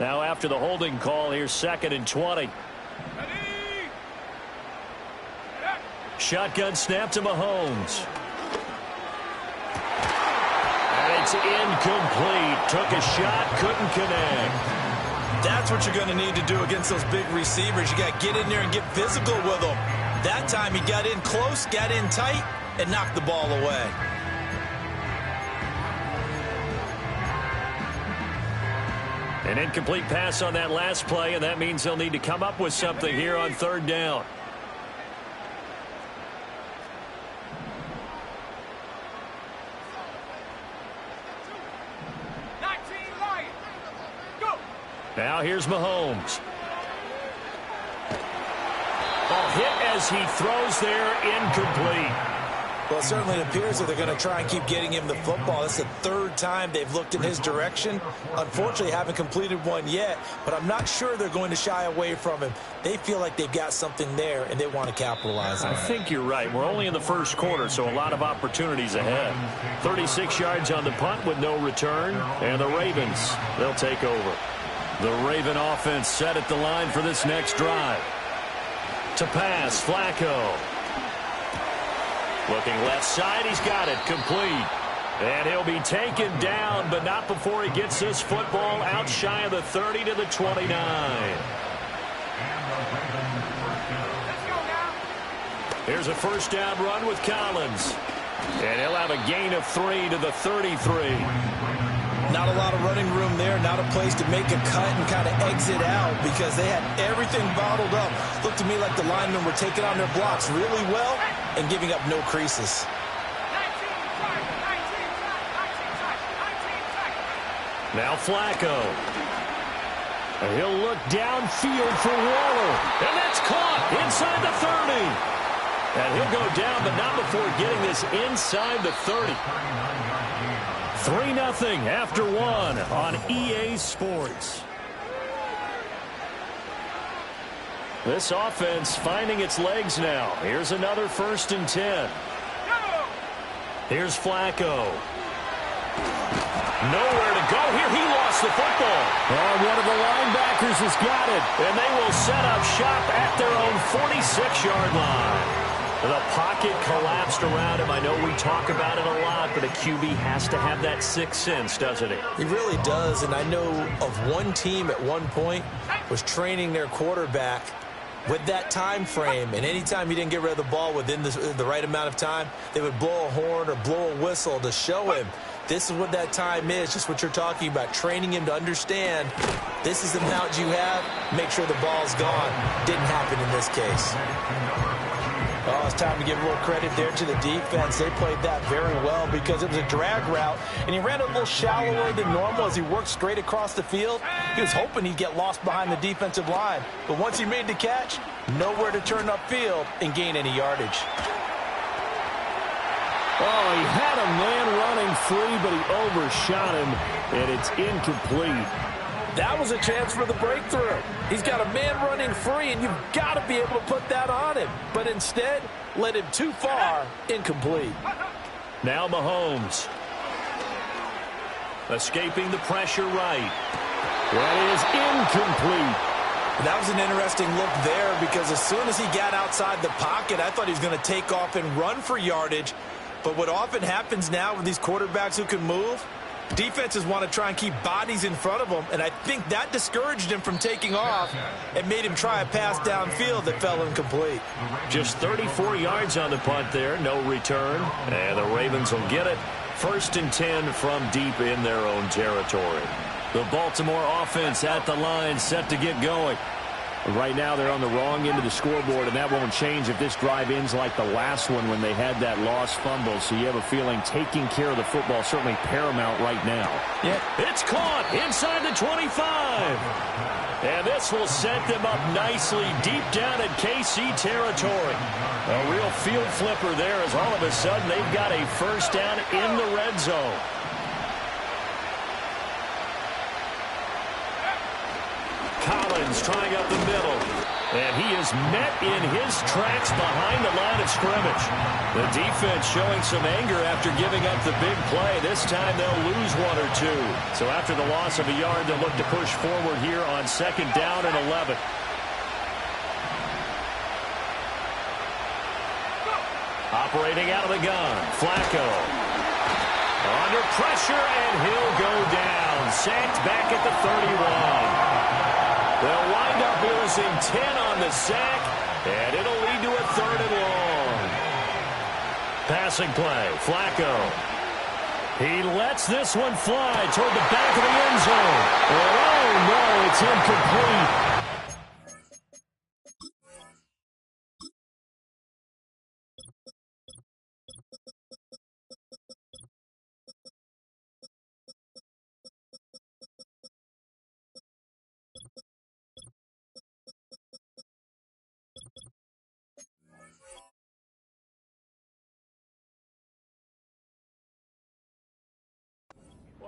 Now after the holding call, here's 2nd and 20. Shotgun snap to Mahomes. And it's incomplete. Took a shot, couldn't connect. That's what you're going to need to do against those big receivers. You got to get in there and get physical with them. That time he got in close, got in tight, and knocked the ball away. An incomplete pass on that last play, and that means they'll need to come up with something here on 3rd down. Now here's Mahomes. Ball hit as he throws there, incomplete. Well, it certainly appears that they're going to try and keep getting him the football. It's the 3rd time they've looked in his direction. Unfortunately, haven't completed one yet, but I'm not sure they're going to shy away from him. They feel like they've got something there, and they want to capitalize on it. I think you're right. We're only in the 1st quarter, so a lot of opportunities ahead. 36 yards on the punt with no return, and the Ravens, they'll take over. The Raven offense set at the line for this next drive. To pass, Flacco. Looking left side, he's got it, complete. And he'll be taken down, but not before he gets this football out shy of the 30 to the 29. Here's a 1st down run with Collins. And he'll have a gain of 3 to the 33. Not a lot of running room there, not a place to make a cut and kind of exit out because they had everything bottled up. Looked to me like the linemen were taking on their blocks really well and giving up no creases. Now Flacco. And he'll look downfield for Waller. And that's caught inside the 30. And he'll go down, but not before getting this inside the 30. 3-0 after 1 on EA Sports. This offense finding its legs now. Here's another 1st and 10. Here's Flacco. Nowhere to go here. He lost the football. And one of the linebackers has got it. And they will set up shop at their own 46-yard line. The pocket collapsed around him. I know we talk about it a lot, but a QB has to have that 6th sense, doesn't he? He really does, and I know of one team at one point was training their quarterback with that time frame, and anytime he didn't get rid of the ball within the right amount of time, they would blow a horn or blow a whistle to show him this is what that time is, just what you're talking about, training him to understand this is the amount you have, make sure the ball's gone. Didn't happen in this case. Oh, it's time to give a little credit there to the defense. They played that very well because it was a drag route, and he ran a little shallower than normal as he worked straight across the field. He was hoping he'd get lost behind the defensive line, but once he made the catch, nowhere to turn upfield and gain any yardage. Oh, he had a man running free, but he overshot him, and it's incomplete. That was a chance for the breakthrough. He's got a man running free, and you've got to be able to put that on him. But instead, led him too far, incomplete. Now Mahomes. Escaping the pressure right. That is incomplete. That was an interesting look there because as soon as he got outside the pocket, I thought he was going to take off and run for yardage. But what often happens now with these quarterbacks who can move, defenses want to try and keep bodies in front of them, and I think that discouraged him from taking off and made him try a pass downfield that fell incomplete. Just 34 yards on the punt there, no return, and the Ravens will get it. 1st and 10 from deep in their own territory. The Baltimore offense at the line, set to get going. Right now they're on the wrong end of the scoreboard, and that won't change if this drive ends like the last one when they had that lost fumble. So you have a feeling taking care of the football is certainly paramount right now. Yeah, it's caught inside the 25. And this will set them up nicely deep down in KC territory. A real field flipper there as all of a sudden they've got a 1st down in the red zone. Collins trying up the middle. And he is met in his tracks behind the line of scrimmage. The defense showing some anger after giving up the big play. This time they'll lose 1 or 2. So after the loss of a yard, they'll look to push forward here on 2nd down and 11. Operating out of the gun, Flacco. Under pressure, and he'll go down. Sacked back at the 31. They'll wind up losing 10 on the sack, and it'll lead to a 3rd and long. Passing play, Flacco. He lets this one fly toward the back of the end zone. And oh no, it's incomplete.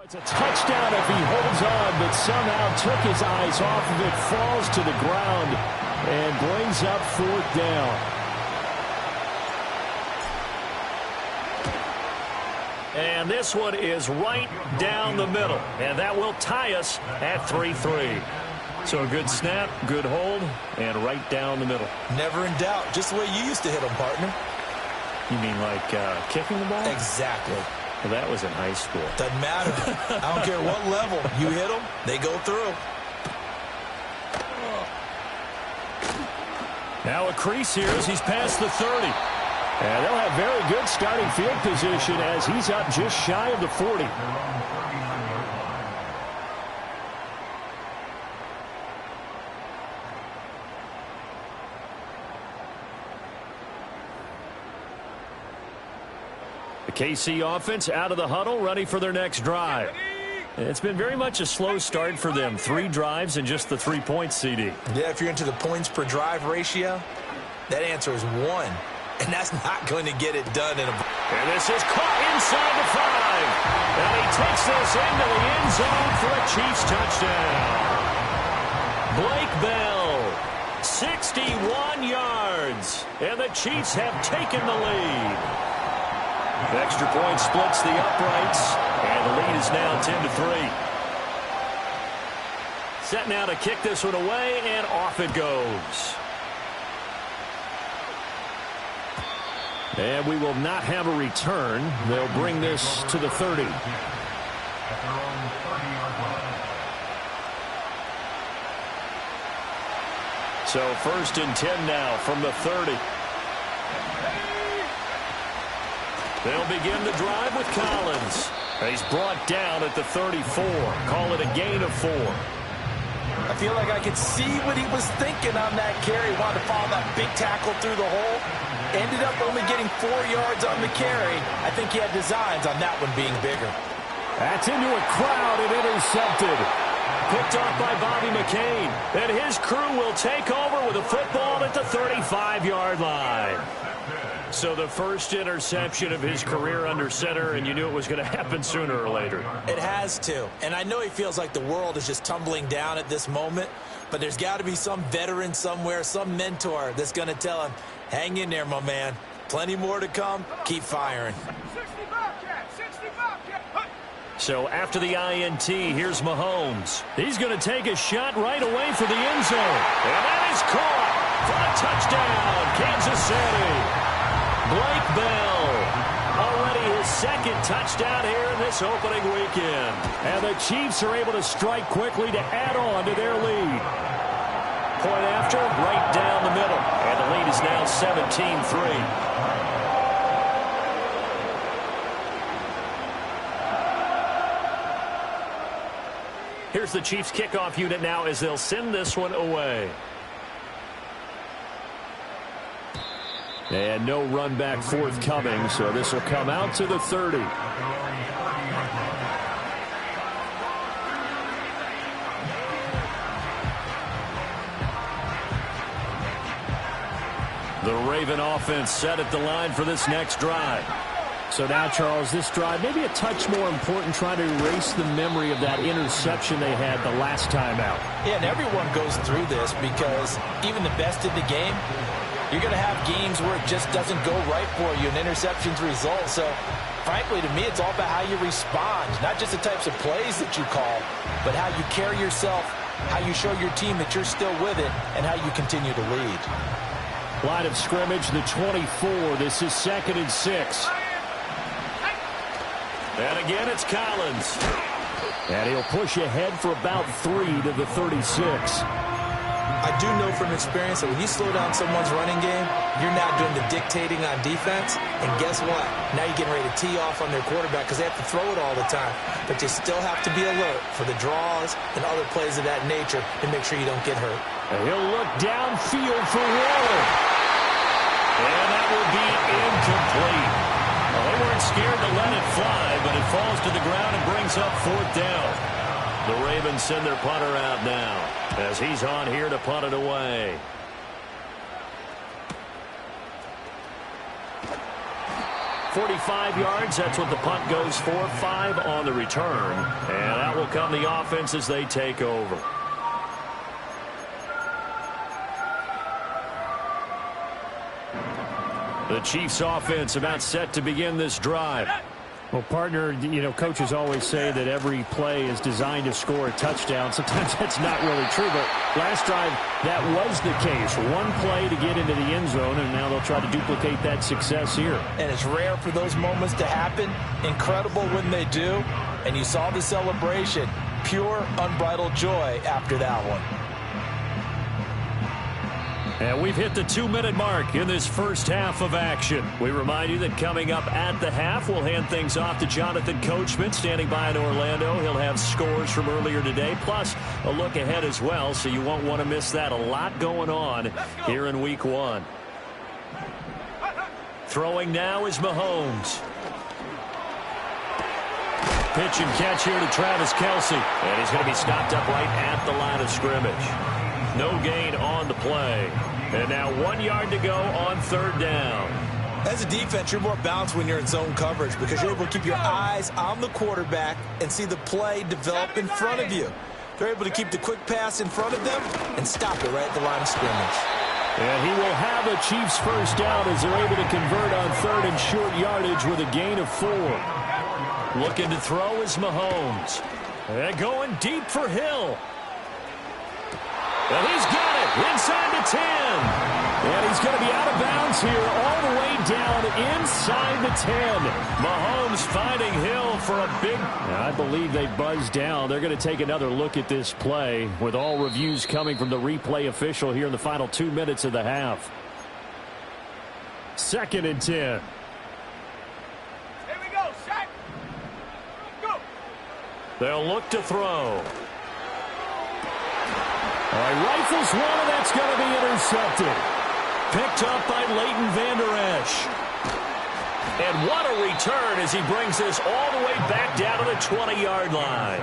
It's a touchdown if he holds on, but somehow took his eyes off of it, falls to the ground, and brings up 4th down. And this one is right down the middle, and that will tie us at 3-3. So a good snap, good hold, and right down the middle. Never in doubt. Just the way you used to hit them, partner. You mean like kicking the ball? Exactly. Well, that was in high school. Doesn't matter. I don't care what level. You hit them, they go through. Now a crease here as he's past the 30. And they'll have very good starting field position as he's up just shy of the 40. KC offense out of the huddle, ready for their next drive. It's been very much a slow start for them. 3 drives and just the 3 points, CD. Yeah, if you're into the points per drive ratio, that answer is 1. And that's not going to get it done in a... And this is caught inside the 5. And he takes this into the end zone for a Chiefs touchdown. Blake Bell, 61 yards. And the Chiefs have taken the lead. The extra point splits the uprights, and the lead is now 10-3. Set now to kick this one away, and off it goes. And we will not have a return. They'll bring this to the 30. So 1st and 10 now from the 30. They'll begin the drive with Collins. He's brought down at the 34. Call it a gain of 4. I feel like I could see what he was thinking on that carry. Wanted to follow that big tackle through the hole. Ended up only getting 4 yards on the carry. I think he had designs on that one being bigger. That's into a crowd and intercepted. Picked off by Bobby McCain. And his crew will take over with a football at the 35-yard line. So the first interception of his career under center, and you knew it was going to happen sooner or later. It has to. And I know he feels like the world is just tumbling down at this moment, but there's got to be some veteran somewhere, some mentor that's going to tell him, hang in there, my man. Plenty more to come. Keep firing. So after the INT, here's Mahomes. He's going to take a shot right away for the end zone. And that is caught for a touchdown, Kansas City. Blake Bell, already his 2nd touchdown here in this opening weekend. And the Chiefs are able to strike quickly to add on to their lead. Point after, right down the middle. And the lead is now 17-3. Here's the Chiefs kickoff unit now as they'll send this one away. And no run back forthcoming, so this will come out to the 30. The Raven offense set at the line for this next drive. So now, Charles, this drive maybe a touch more important, trying to erase the memory of that interception they had the last time out. Yeah, and everyone goes through this because even the best in the game, you're going to have games where it just doesn't go right for you, and interceptions result. So, frankly, to me, it's all about how you respond, not just the types of plays that you call, but how you carry yourself, how you show your team that you're still with it, and how you continue to lead. Line of scrimmage, the 24. This is 2nd and 6. And again, it's Collins. And he'll push ahead for about 3 to the 36. I do know from experience that when you slow down someone's running game, you're now doing the dictating on defense. And guess what? Now you're getting ready to tee off on their quarterback because they have to throw it all the time. But you still have to be alert for the draws and other plays of that nature to make sure you don't get hurt. And he'll look downfield for Waller. And that will be incomplete. Well, they weren't scared to let it fly, but it falls to the ground and brings up 4th down. The Ravens send their punter out now as he's on here to punt it away. .45 yards, that's what the punt goes for. 5 on the return. And that will come the offense as they take over. The Chiefs offense about set to begin this drive. Well, partner, you know, coaches always say that every play is designed to score a touchdown. Sometimes that's not really true, but last drive, that was the case. One play to get into the end zone, and now they'll try to duplicate that success here. And it's rare for those moments to happen. Incredible when they do. And you saw the celebration. Pure, unbridled joy after that one. And we've hit the 2-minute mark in this first half of action. We remind you that coming up at the half, we'll hand things off to Jonathan Coachman standing by in Orlando. He'll have scores from earlier today, plus a look ahead as well, so you won't want to miss that. A lot going on here in Week 1. Throwing now is Mahomes. Pitch and catch here to Travis Kelce. And he's going to be stopped up right at the line of scrimmage. No gain on the play. And now 1 yard to go on 3rd down. As a defense, you're more balanced when you're in zone coverage because you're able to keep your eyes on the quarterback and see the play develop in front of you. They're able to keep the quick pass in front of them and stop it right at the line of scrimmage. And he will have a Chiefs first down as they're able to convert on 3rd and short yardage with a gain of 4. Looking to throw is Mahomes. And going deep for Hill. And he's got it inside the 10. And he's going to be out of bounds here all the way down inside the 10. Mahomes finding Hill for a big... I believe they buzzed down. They're going to take another look at this play with all reviews coming from the replay official here in the final 2 minutes of the half. 2nd and 10. Here we go, Shaq. Go. They'll look to throw. All right, rifles one, and that's going to be intercepted. Picked up by Leighton Vander Esch. And what a return as he brings this all the way back down to the 20-yard line.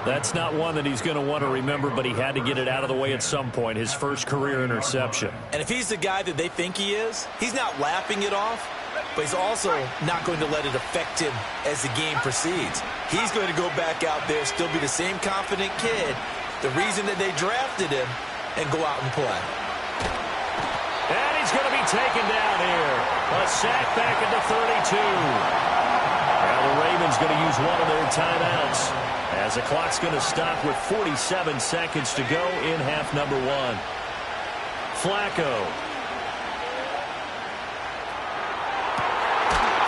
That's not one that he's going to want to remember, but he had to get it out of the way at some point, his first career interception. And if he's the guy that they think he is, he's not laughing it off, but he's also not going to let it affect him as the game proceeds. He's going to go back out there, still be the same confident kid, the reason that they drafted him, and go out and play. And he's going to be taken down here. A sack back at the 32. Now the Ravens going to use one of their timeouts as the clock's going to stop with 47 seconds to go in half number 1. Flacco.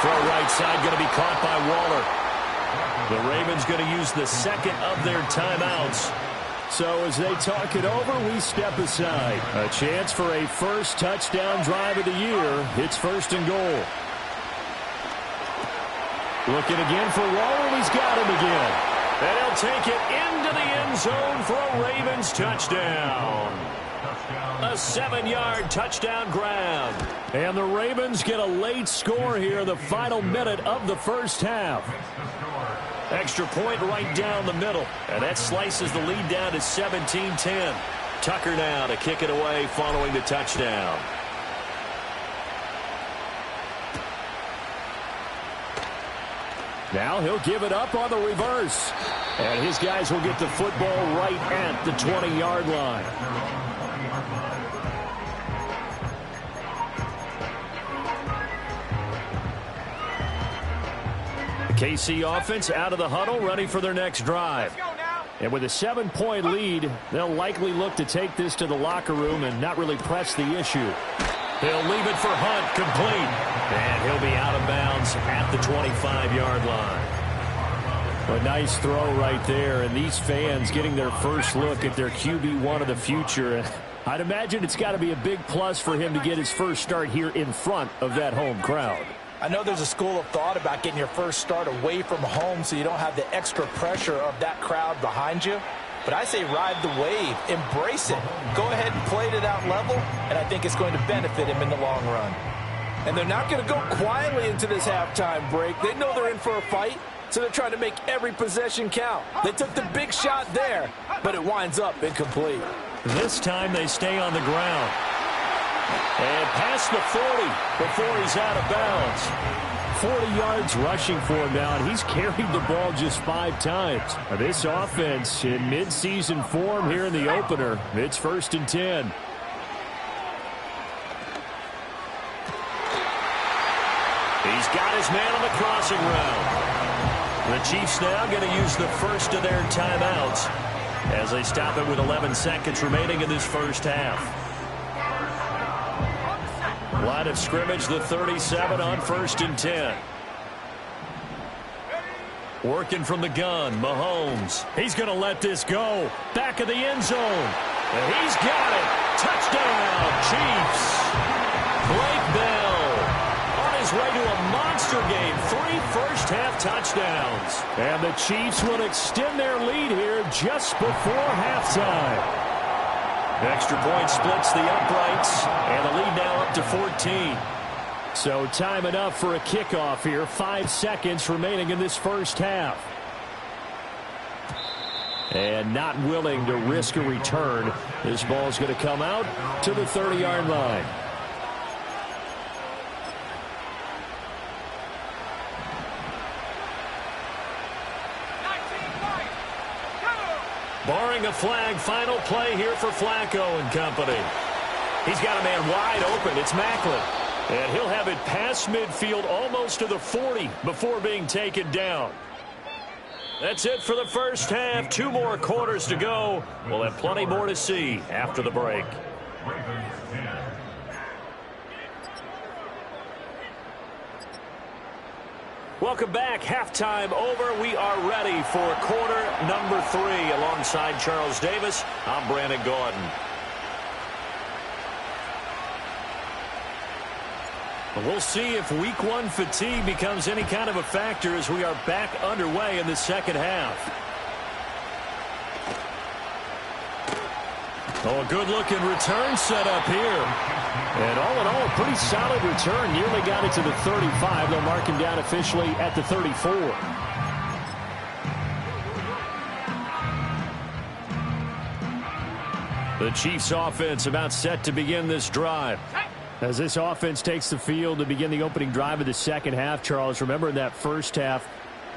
Throw right side going to be caught by Waller. The Ravens going to use the second of their timeouts. So as they talk it over, we step aside. A chance for a first touchdown drive of the year. It's 1st and goal. Looking again for Waller. He's got him again. And he'll take it into the end zone for a Ravens touchdown. A 7-yard touchdown grab. And the Ravens get a late score here, the final minute of the first half. Extra point right down the middle. And that slices the lead down to 17-10. Tucker now to kick it away following the touchdown. Now he'll give it up on the reverse. And his guys will get the football right at the 20-yard line. The KC offense out of the huddle, ready for their next drive. And with a 7-point lead, they'll likely look to take this to the locker room and not really press the issue. He'll leave it for Hunt, complete. And he'll be out of bounds at the 25-yard line. A nice throw right there, and these fans getting their first look at their QB1 of the future. I'd imagine it's got to be a big plus for him to get his first start here in front of that home crowd. I know there's a school of thought about getting your first start away from home so you don't have the extra pressure of that crowd behind you. But I say ride the wave, embrace it. Go ahead and play it at that level, and I think it's going to benefit him in the long run. And they're not going to go quietly into this halftime break. They know they're in for a fight, so they're trying to make every possession count. They took the big shot there, but it winds up incomplete. This time they stay on the ground. And past the 40 before he's out of bounds. 40 yards rushing for him now, and he's carried the ball just 5 times. This offense in midseason form here in the opener. It's 1st and 10. He's got his man on the crossing route. The Chiefs now going to use the first of their timeouts as they stop it with 11 seconds remaining in this first half. Line of scrimmage, the 37 on 1st and 10. Working from the gun, Mahomes. He's going to let this go. Back of the end zone. And he's got it. Touchdown, Chiefs. Blake Bell on his way to a monster game. 3 first-half touchdowns. And the Chiefs will extend their lead here just before halftime. Extra point splits the uprights, and the lead now up to 14. So time enough for a kickoff here. 5 seconds remaining in this first half. And not willing to risk a return. This ball's going to come out to the 30-yard line. Barring a flag, final play here for Flacco and company. He's got a man wide open. It's Maclin. And he'll have it past midfield almost to the 40 before being taken down. That's it for the first half. 2 more quarters to go. We'll have plenty more to see after the break. Welcome back. Halftime over. We are ready for quarter number 3. Alongside Charles Davis, I'm Brandon Gordon. We'll see if week 1 fatigue becomes any kind of a factor as we are back underway in the second half. Oh, a good-looking return set up here. And all in all, a pretty solid return. Nearly got it to the 35. They'll mark him down officially at the 34. The Chiefs offense about set to begin this drive. As this offense takes the field to begin the opening drive of the second half, Charles, remember in that first half,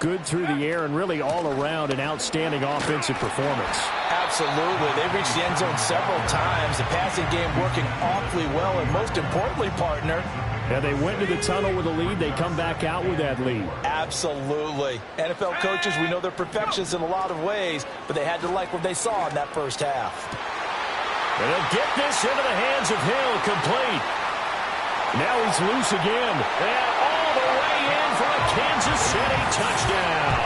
good through the air and really all around an outstanding offensive performance. Absolutely. They reached the end zone several times. The passing game working awfully well, and most importantly, partner. Yeah, they went into the tunnel with a lead. They come back out with that lead. Absolutely. NFL coaches, we know they're perfectionists in a lot of ways, but they had to like what they saw in that first half. And they'll get this into the hands of Hill, complete. Now he's loose again. And all the way in for a Kansas City touchdown.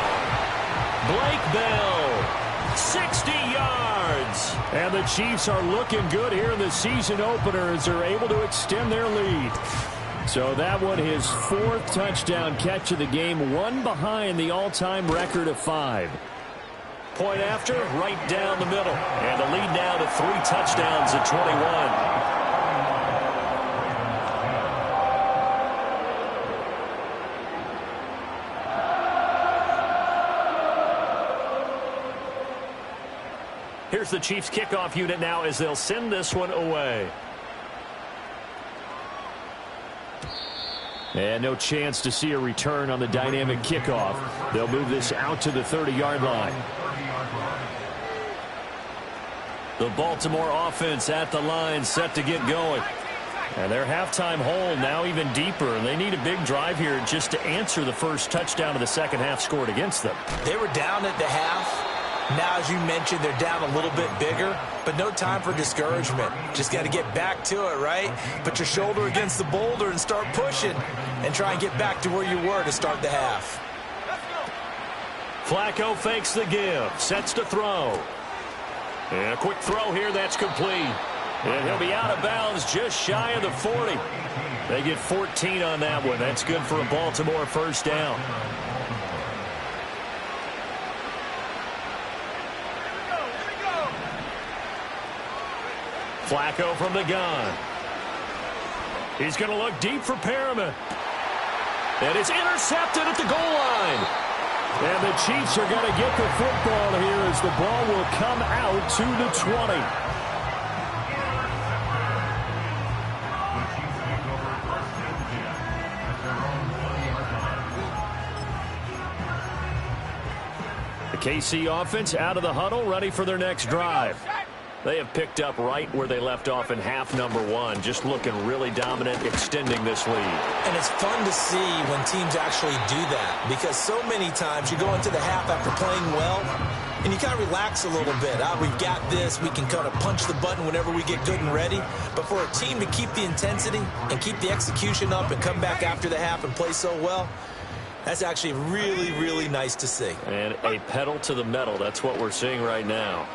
Blake Bell, 60 yards. And the Chiefs are looking good here in the season opener as they're able to extend their lead. So that one, his 4th touchdown catch of the game, 1 behind the all-time record of 5. Point after, right down the middle. And the lead now to 3 touchdowns at 21. Here's the Chiefs kickoff unit now as they'll send this one away. And no chance to see a return on the dynamic kickoff. They'll move this out to the 30-yard line. The Baltimore offense at the line, set to get going. And their halftime hole now even deeper. And they need a big drive here just to answer the first touchdown of the second half scored against them. They were down at the half. Now, as you mentioned, they're down a little bit bigger, but no time for discouragement. Just got to get back to it, right? Put your shoulder against the boulder and start pushing and try and get back to where you were to start the half. Flacco fakes the give, sets to throw. And a quick throw here, that's complete. And he'll be out of bounds just shy of the 40. They get 14 on that one. That's good for a Baltimore first down. Flacco from the gun. He's going to look deep for Perriman. And it's intercepted at the goal line. And the Chiefs are going to get the football here as the ball will come out to the 20. The KC offense out of the huddle, ready for their next drive. They have picked up right where they left off in half number one, just looking really dominant, extending this lead. And it's fun to see when teams actually do that, because so many times you go into the half after playing well, and you kind of relax a little bit. We've got this. We can kind of punch the button whenever we get good and ready. But for a team to keep the intensity and keep the execution up and come back after the half and play so well, that's actually really, really nice to see. And a pedal to the metal. That's what we're seeing right now.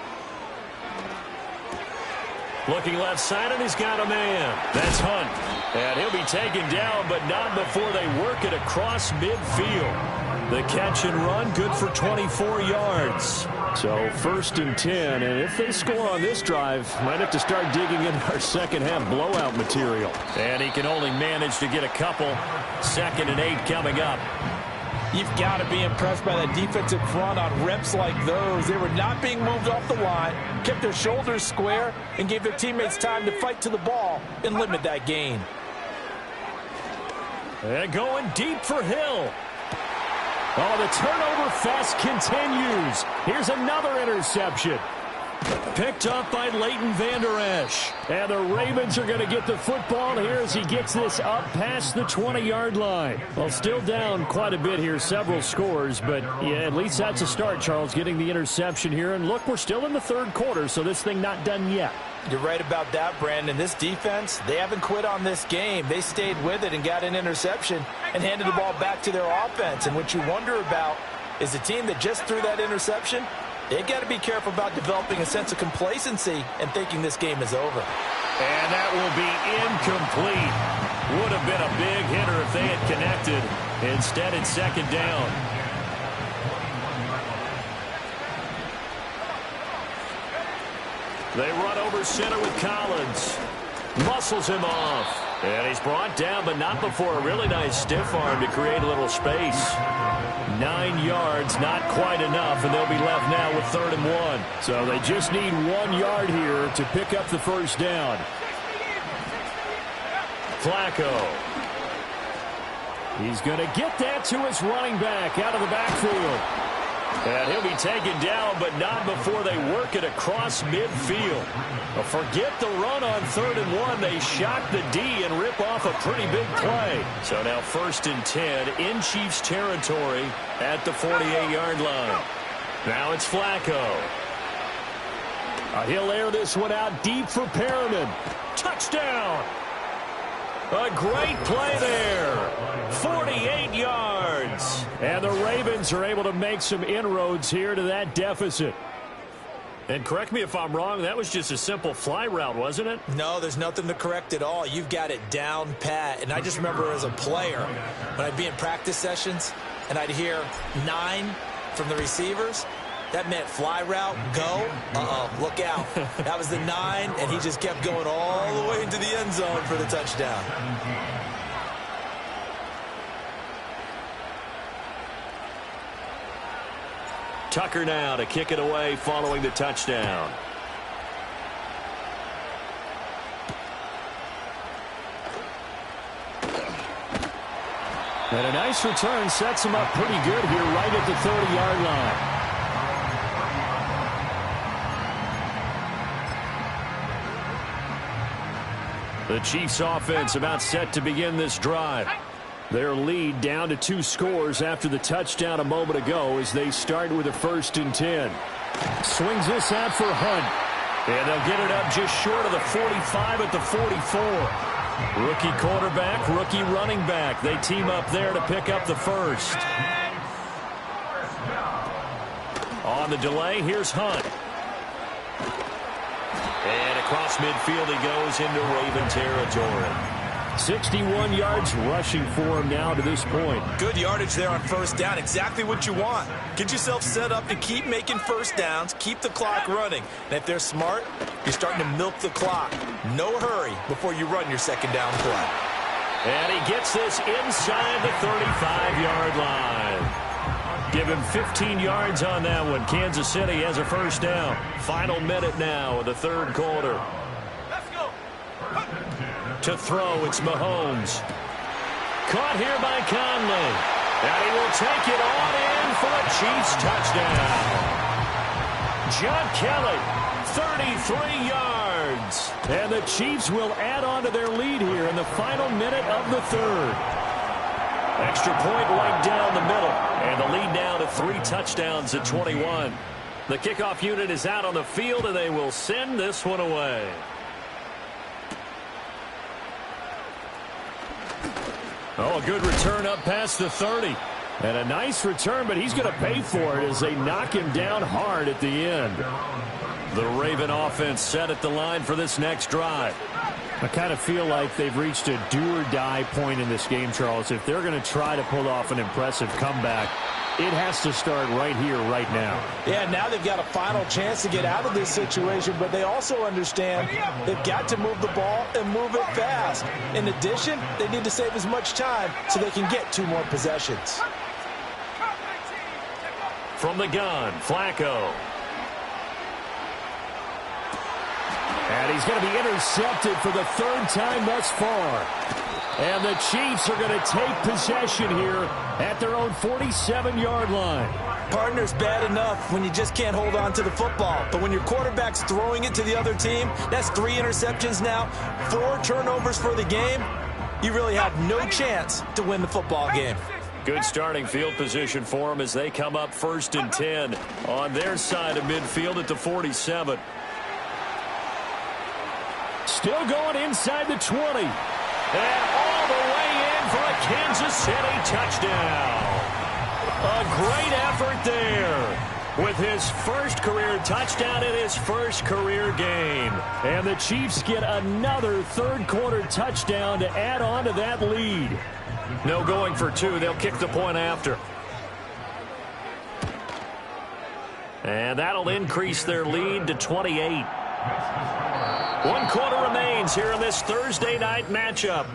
Looking left side, and he's got a man. That's Hunt. And he'll be taken down, but not before they work it across midfield. The catch and run, good for 24 yards. So 1st and 10, and if they score on this drive, might have to start digging in our second half blowout material. And he can only manage to get a couple. 2nd and 8 coming up. You've got to be impressed by that defensive front on reps like those. They were not being moved off the line, kept their shoulders square, and gave their teammates time to fight to the ball and limit that gain. And going deep for Hill. Oh, the turnover fest continues. Here's another interception. Picked up by Leighton Vander Esch. And the Ravens are going to get the football here as he gets this up past the 20-yard line. Well, still down quite a bit here, several scores, but yeah, at least that's a start, Charles, getting the interception here. And look, we're still in the 3rd quarter, so this thing not done yet. You're right about that, Brandon. This defense, they haven't quit on this game. They stayed with it and got an interception and handed the ball back to their offense. And what you wonder about is the team that just threw that interception, they've got to be careful about developing a sense of complacency and thinking this game is over. And that will be incomplete. Would have been a big hitter if they had connected. Instead, it's 2nd down. They run over center with Collins. Muscles him off. And he's brought down, but not before a really nice stiff arm to create a little space. 9 yards, not quite enough, and they'll be left now with 3rd and 1. So they just need 1 yard here to pick up the first down. Flacco. He's going to get that to his running back out of the backfield. And he'll be taken down, but not before they work it across midfield. Well, forget the run on 3rd and 1. They shock the D and rip off a pretty big play. So now 1st and 10 in Chiefs territory at the 48-yard line. Now it's Flacco. He'll air this one out deep for Perriman. Touchdown! A great play there. 48 yards. And the Ravens are able to make some inroads here to that deficit. And correct me if I'm wrong, that was just a simple fly route, wasn't it? No, there's nothing to correct at all. You've got it down pat. And I just remember as a player, when I'd be in practice sessions and I'd hear 9 from the receivers, that meant fly route, go, look out. That was the 9, and he just kept going all the way into the end zone for the touchdown. Tucker now to kick it away following the touchdown. And a nice return sets him up pretty good here right at the 30-yard line. The Chiefs offense about set to begin this drive. Their lead down to 2 scores after the touchdown a moment ago as they start with a 1st and 10. Swings this out for Hunt. And they'll get it up just short of the 45 at the 44. Rookie quarterback, rookie running back. They team up there to pick up the first. On the delay, here's Hunt. And across midfield he goes into Raven territory. 61 yards rushing for him now to this point. Good yardage there on 1st down. Exactly what you want. Get yourself set up to keep making 1st downs, keep the clock running. And if they're smart, you're starting to milk the clock. No hurry before you run your 2nd down play. And he gets this inside the 35-yard line. Give him 15 yards on that one. Kansas City has a 1st down. Final minute now of the 3rd quarter. To throw, it's Mahomes. Caught here by Conley. And he will take it on in for a Chiefs touchdown. John Kelly, 33 yards. And the Chiefs will add on to their lead here in the final minute of the 3rd. Extra point right down the middle. And the lead now to 3 touchdowns at 21. The kickoff unit is out on the field, and they will send this one away. Oh, a good return up past the 30. And a nice return, but he's going to pay for it as they knock him down hard at the end. The Raven offense set at the line for this next drive. I kind of feel like they've reached a do-or-die point in this game, Charles. If they're going to try to pull off an impressive comeback, it has to start right here, right now. Yeah, now they've got a final chance to get out of this situation, but they also understand they've got to move the ball and move it fast. In addition, they need to save as much time so they can get 2 more possessions. From the gun, Flacco. And he's going to be intercepted for the 3rd time thus far. And the Chiefs are going to take possession here at their own 47-yard line. Partner's bad enough when you just can't hold on to the football. But when your quarterback's throwing it to the other team, that's 3 interceptions now, 4 turnovers for the game. You really have no chance to win the football game. Good starting field position for them as they come up 1st and 10 on their side of midfield at the 47. Still going inside the 20. And all the way in for a Kansas City touchdown. A great effort there with his 1st career touchdown in his 1st career game. And the Chiefs get another 3rd quarter touchdown to add on to that lead. No going for 2. They'll kick the point after. And that'll increase their lead to 28. 1 quarter remains here in this Thursday night matchup.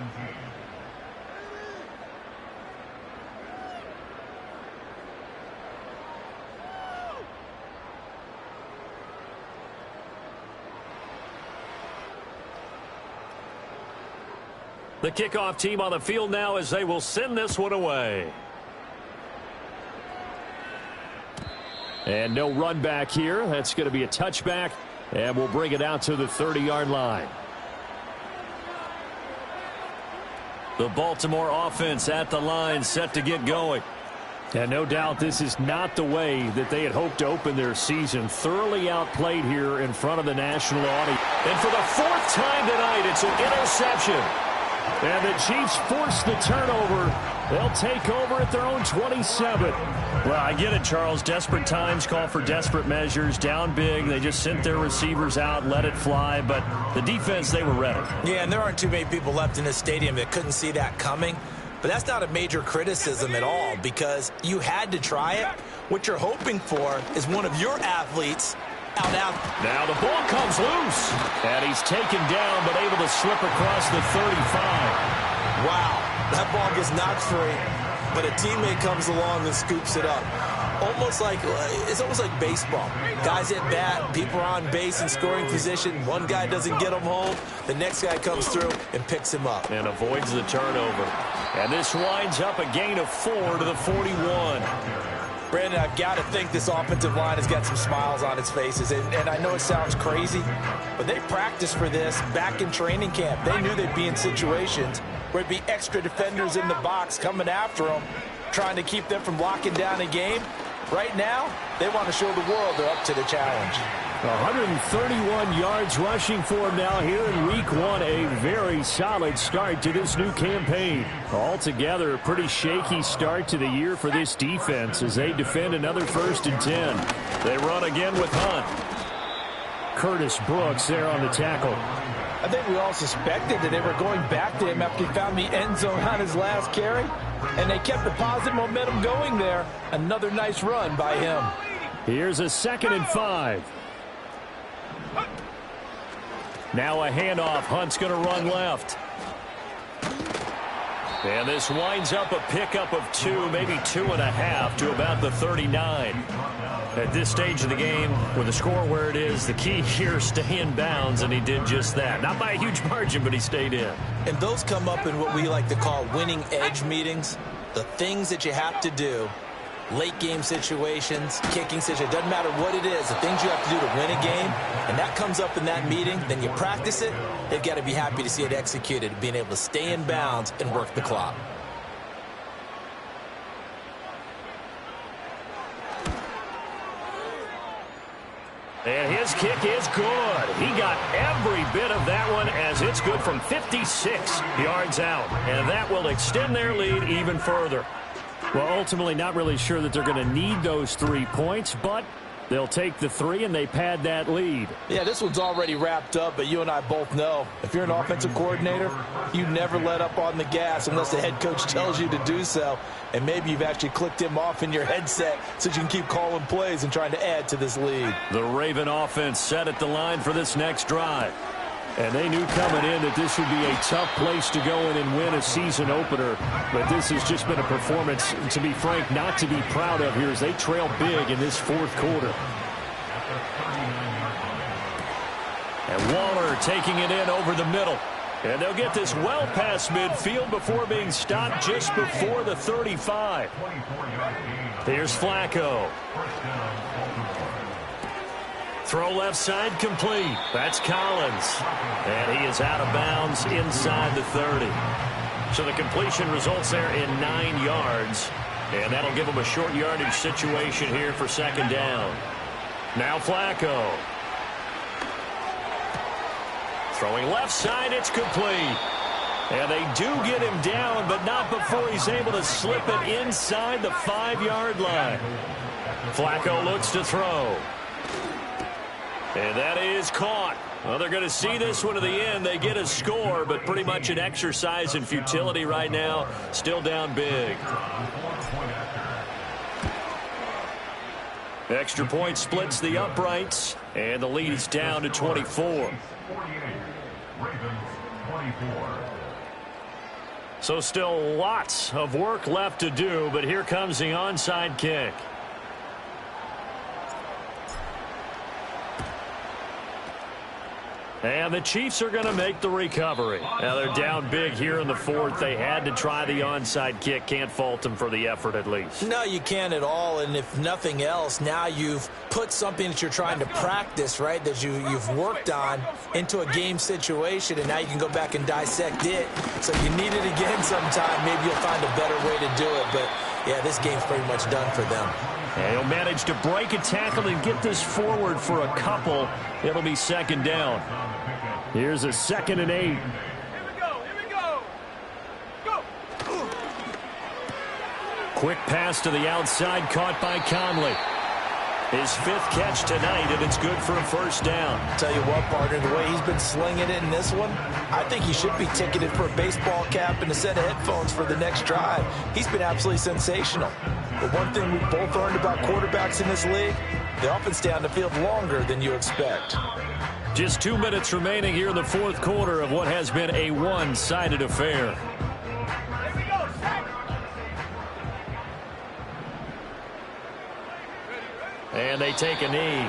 The kickoff team on the field now as they will send this one away. And no run back here. That's going to be a touchback. And we'll bring it out to the 30-yard line. The Baltimore offense at the line set to get going. And no doubt this is not the way that they had hoped to open their season. Thoroughly outplayed here in front of the national audience. And for the 4th time tonight, it's an interception. And the Chiefs force the turnover. They'll take over at their own 27. Well, I get it, Charles. Desperate times call for desperate measures. Down big. They just sent their receivers out and let it fly. But the defense, they were ready. Yeah, and there aren't too many people left in this stadium that couldn't see that coming. But that's not a major criticism at all because you had to try it. What you're hoping for is one of your athletes out. Now the ball comes loose. And he's taken down but able to slip across the 35. Wow, that ball gets knocked free, but a teammate comes along and scoops it up. It's almost like baseball. Guys at bat, people are on base in scoring position. One guy doesn't get him home. The next guy comes through and picks him up. And avoids the turnover. And this winds up a gain of 4 to the 41. Brandon, I've got to think this offensive line has got some smiles on its faces. And I know it sounds crazy, but they practiced for this back in training camp. They knew they'd be in situations where it'd be extra defenders in the box coming after them, trying to keep them from locking down a game. Right now, they want to show the world they're up to the challenge. 131 yards rushing for him now here in week 1. A very solid start to this new campaign. Altogether, a pretty shaky start to the year for this defense as they defend another 1st and 10. They run again with Hunt. Curtis Brooks there on the tackle. I think we all suspected that they were going back to him after he found the end zone on his last carry. And they kept the positive momentum going there. Another nice run by him. Here's a 2nd and 5. Now a handoff. Hunt's going to run left. And this winds up a pickup of 2, maybe 2.5 to about the 39. At this stage of the game, with the score where it is, the key here, stay in bounds, and he did just that. Not by a huge margin, but he stayed in. And those come up in what we like to call winning edge meetings. The things that you have to do, late game situations, kicking situations, doesn't matter what it is, the things you have to do to win a game, and that comes up in that meeting, then you practice it, they've got to be happy to see it executed, being able to stay in bounds and work the clock. And his kick is good. He got every bit of that one as it's good from 56 yards out. And that will extend their lead even further. Well, ultimately not really sure that they're going to need those 3 points, but they'll take the 3 and they pad that lead. Yeah, this one's already wrapped up, but you and I both know if you're an offensive coordinator, you never let up on the gas unless the head coach tells you to do so. And maybe you've actually clicked him off in your headset so you can keep calling plays and trying to add to this lead. The Raven offense set at the line for this next drive. And they knew coming in that this would be a tough place to go in and win a season opener. But this has just been a performance, to be frank, not to be proud of here as they trail big in this 4th quarter. And Waller taking it in over the middle. And they'll get this well past midfield before being stopped just before the 35. Here's Flacco. Throw left side complete. That's Collins. And he is out of bounds inside the 30. So the completion results there in 9 yards. And that'll give them a short yardage situation here for 2nd down. Now Flacco. Throwing left side, it's complete. And they do get him down, but not before he's able to slip it inside the 5-yard line. Flacco looks to throw. And that is caught. Well, they're going to see this one to the end. They get a score, but pretty much an exercise in futility right now. Still down big. Extra point splits the uprights, and the lead is down to 24. So still lots of work left to do, but here comes the onside kick. And the Chiefs are going to make the recovery. Now they're down big here in the 4th. They had to try the onside kick. Can't fault them for the effort at least. No, you can't at all. And if nothing else, now you've put something that you're trying to practice, right, that you've worked on into a game situation, and now you can go back and dissect it. So if you need it again sometime, maybe you'll find a better way to do it. But, yeah, this game's pretty much done for them. And he'll manage to break a tackle and get this forward for a couple. It'll be 2nd down. Here's a 2nd and 8. Here we go. Go. Quick pass to the outside, caught by Conley. His 5th catch tonight, and it's good for a 1st down. Tell you what, partner, the way he's been slinging it in this one, I think he should be ticketed for a baseball cap and a set of headphones for the next drive. He's been absolutely sensational. But one thing we've both learned about quarterbacks in this league, they often stay on the field longer than you expect. Just 2 minutes remaining here in the 4th quarter of what has been a one-sided affair. And they take a knee.